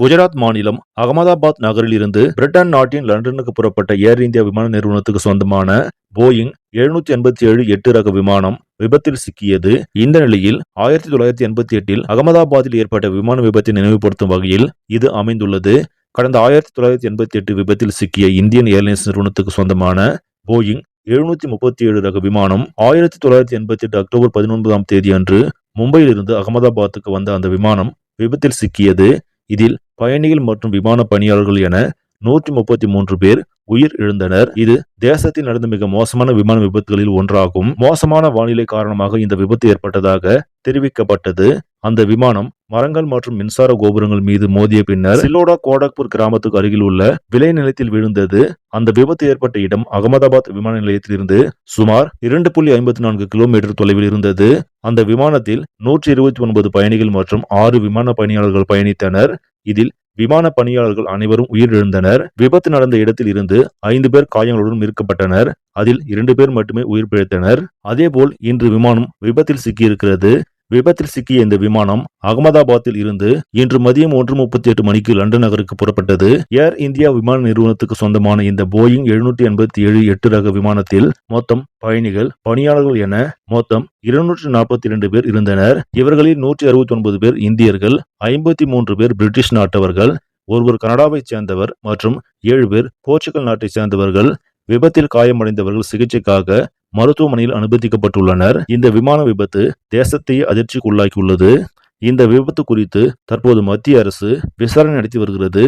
குஜராத் மாநிலம் அகமதாபாத் நகரில் இருந்து பிரிட்டன் நாட்டின் லண்டனுக்கு புறப்பட்ட ஏர் இந்தியா விமான நிறுவனத்துக்கு சொந்தமான போயிங் 787-8 ரக விமானம் விபத்தில் சிக்கியது. இந்த நிலையில் 1988 அகமதாபாத்தில் ஏற்பட்ட விமான விபத்தை நினைவுபடுத்தும் வகையில் இது அமைந்துள்ளது. கடந்த 1988 விபத்தில் சிக்கிய இந்தியன் ஏர்லைன்ஸ் நிறுவனத்துக்கு சொந்தமான போயிங் 737 ரக விமானம் 1988 அக்டோபர் 19ஆம் தேதி அன்று மும்பையிலிருந்து அகமதாபாத்துக்கு வந்த அந்த விமானம் விபத்தில் சிக்கியது. இதில் பயணிகள் மற்றும் விமான பணியாளர்கள் என 133 பேர் உயிர் இழந்தனர். இது தேசத்தில் நடந்த மிக மோசமான விமான விபத்துகளில் ஒன்றாகும். மோசமான வானிலை காரணமாக இந்த விபத்து ஏற்பட்டதாக தெரிவிக்கப்பட்டது. அந்த விமானம் மரங்கள் மற்றும் மின்சார கோபுரங்கள் மீது மோதிய பின்னர் சிலோடா கோடக்பூர் கிராமத்துக்கு அருகில் உள்ள விளைநிலத்தில் விழுந்தது. அந்த விபத்து ஏற்பட்ட இடம் அகமதாபாத் விமான நிலையத்திலிருந்து சுமார் 2.54 கிலோமீட்டர் தொலைவில் இருந்தது. அந்த விமானத்தில் 129 பயணிகள் மற்றும் 6 விமான பணியாளர்கள் பயணித்தனர். இதில் விமான பணியாளர்கள் அனைவரும் உயிரிழந்தனர். விபத்து நடந்த இடத்தில் இருந்து 5 பேர் காயங்களுடன் மீட்கப்பட்டனர். அதில் 2 பேர் மட்டுமே உயிர் பிழைத்தனர். அதேபோல் இன்று விமானம் விபத்தில் சிக்கியிருக்கிறது. விபத்தில் சிக்கிய இந்த விமானம் அகமதாபாத்தில் இருந்து இன்று மதியம் 1:38 மணிக்கு லண்டன் நகருக்கு புறப்பட்டது. ஏர் இந்தியா விமான நிறுவனத்துக்கு சொந்தமான இந்த போயிங் 787-8 ரக விமானத்தில் மொத்தம் பயணிகள், பணியாளர்கள் என மொத்தம் 242 பேர் இருந்தனர். இவர்களில் 169 பேர் இந்தியர்கள், 53 பேர் பிரிட்டிஷ் நாட்டவர்கள், ஒருவர் கனடாவைச் சேர்ந்தவர் மற்றும் 7 பேர் போர்ச்சுகல் நாட்டைச் சேர்ந்தவர்கள். விபத்தில் காயமடைந்தவர்கள் சிகிச்சைக்காக மருத்துவமனையில் அனுமதிக்கப்பட்டுள்ளனர். இந்த விமான விபத்து தேசத்தையே அதிர்ச்சிக்குள்ளாக்கியுள்ளது. இந்த விபத்து குறித்து தற்போது மத்திய அரசு விசாரணை நடத்தி வருகிறது.